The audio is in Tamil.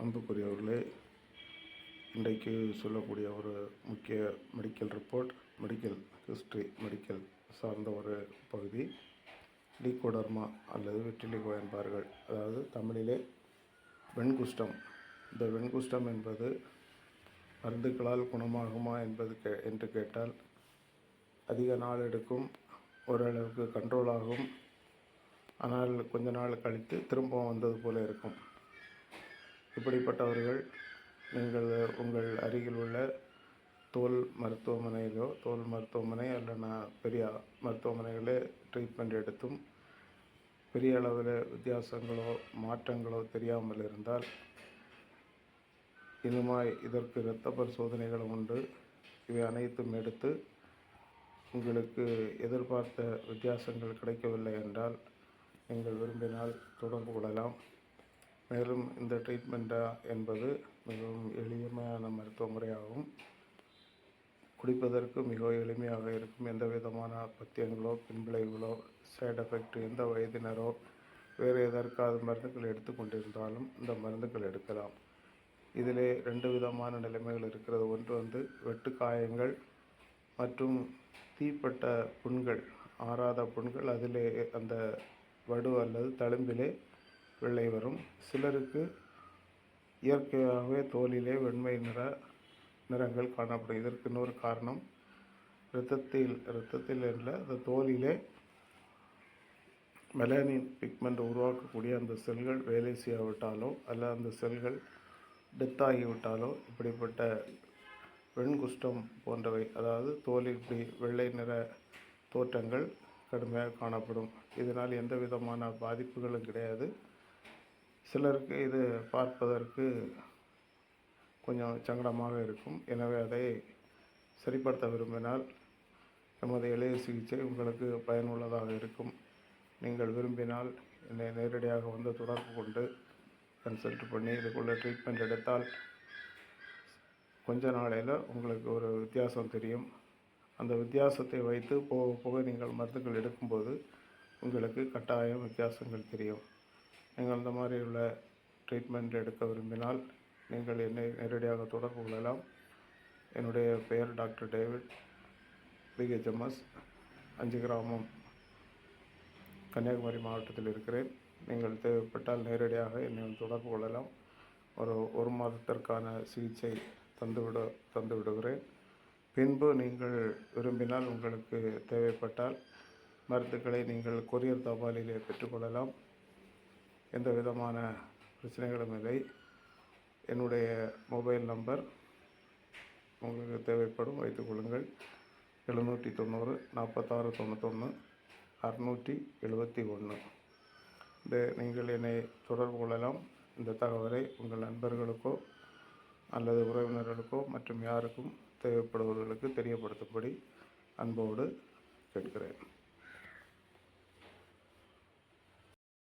அன்புக்குரியவர்களே, இன்றைக்கு சொல்லக்கூடிய ஒரு முக்கிய medical report, medical history, medical சார்ந்த ஒரு பகுதி. லீகோடர்மா அல்லது வெற்றிலிகோ என்பார்கள். அதாவது தமிழிலே வெண்குஷ்டம். இந்த வெண்குஷ்டம் என்பது மருந்துகளால் குணமாகுமா என்று கேட்டால் அதிக நாள் எடுக்கும், ஓரளவுக்கு கண்ட்ரோல் ஆகும். ஆனால் கொஞ்ச நாள் கழித்து திரும்பவும் வந்தது போல இருக்கும். இப்படிப்பட்டவர்கள் நீங்கள் உங்கள் அருகில் உள்ள தோல் மருத்துவமனை அல்லனா பெரிய மருத்துவமனைகளே ட்ரீட்மெண்ட் எடுத்தும் பெரிய அளவில் வித்தியாசங்களோ மாற்றங்களோ தெரியாமல் இருந்தால் இனிமாய் இதற்கு இரத்த பரிசோதனைகளும் உண்டு. இவை அனைத்தும் எடுத்து உங்களுக்கு எதிர்பார்த்த வித்தியாசங்கள் கிடைக்கவில்லை என்றால் நீங்கள் விரும்பினால் தொடர்பு கொள்ளலாம். மேலும் இந்த ட்ரீட்மெண்ட்டா என்பது மிகவும் எளிமையான மருத்துவ முறையாகும். குடிப்பதற்கு மிக எளிமையாக இருக்கும். எந்த விதமான பத்தியங்களோ பின்விளைவுகளோ சைடு எஃபெக்ட் எந்த வயதினரோ வேறு எதற்காவது மருந்துகள் எடுத்துக்கொண்டிருந்தாலும் இந்த மருந்துகள் எடுக்கலாம். இதிலே 2 விதமான நிலைமைகள் இருக்கிறது. ஒன்று வெட்டு காயங்கள் மற்றும் தீப்பட்ட புண்கள், ஆறாத புண்கள், அதிலே அந்த வடு அல்லது தழும்பிலே வெள்ளை வரும். சிலருக்கு இயற்கையாகவே தோலிலே வெண்மை நிறங்கள் காணப்படும். இதற்கு இன்னொரு காரணம், இரத்தத்தில் இல்லை, அந்த தோலிலே மெலானின் பிக்மெண்ட் உருவாக்கக்கூடிய அந்த செல்கள் வேலை செய்யாவிட்டாலோ அல்ல அந்த செல்கள் டெத் ஆகிவிட்டாலோ இப்படிப்பட்ட வெண்குஷ்டம் போன்றவை, அதாவது தோலில் இப்படி வெள்ளை நிற தோற்றங்கள் கடுமையாக காணப்படும். இதனால் எந்த விதமான பாதிப்புகளும் கிடையாது. சிலருக்கு இது பார்ப்பதற்கு கொஞ்சம் சங்கடமாக இருக்கும். எனவே அதை சரிப்படுத்த விரும்பினால் நமது எளிய சிகிச்சை உங்களுக்கு பயனுள்ளதாக இருக்கும். நீங்கள் விரும்பினால் என்னை நேரடியாக வந்து தொடர்பு கொண்டு கன்சல்ட் பண்ணி இதுக்குள்ள ட்ரீட்மெண்ட் எடுத்தால் கொஞ்ச நாளையில் உங்களுக்கு ஒரு வித்தியாசம் தெரியும். அந்த வித்தியாசத்தை வைத்து போக போக நீங்கள் மருந்துகள் எடுக்கும்போது உங்களுக்கு கட்டாயம் வித்தியாசங்கள் தெரியும். நீங்கள் அந்த மாதிரி உள்ள ட்ரீட்மெண்ட் எடுக்க விரும்பினால் நீங்கள் என்னை நேரடியாக தொடர்பு கொள்ளலாம். என்னுடைய பெயர் டாக்டர் டேவிட், பிஹெச்எம்எஸ், 5 கிராமம், கன்னியாகுமரி மாவட்டத்தில் இருக்கிறேன். நீங்கள் தேவைப்பட்டால் நேரடியாக என்னை தொடர்பு கொள்ளலாம். ஒரு மாதத்திற்கான சிகிச்சை தந்து விடுகிறேன். பின்பு நீங்கள் விரும்பினால் உங்களுக்கு தேவைப்பட்டால் மருந்துகளை நீங்கள் கொரியர் தபாலிலே பெற்றுக்கொள்ளலாம். எந்த விதமான பிரச்சனைகளும் இல்லை. என்னுடைய மொபைல் நம்பர் உங்களுக்கு தேவைப்படும், வைத்துக்கொள்ளுங்கள். 790 46 91 671. நீங்கள் என்னை தொடர்பு கொள்ளலாம். இந்த தகவலை உங்கள் நண்பர்களுக்கோ அல்லது உறவினர்களுக்கோ மற்றும் யாருக்கும் தேவைப்படுபவர்களுக்கு தெரியப்படுத்தும்படி அன்போடு கேட்கிறேன்.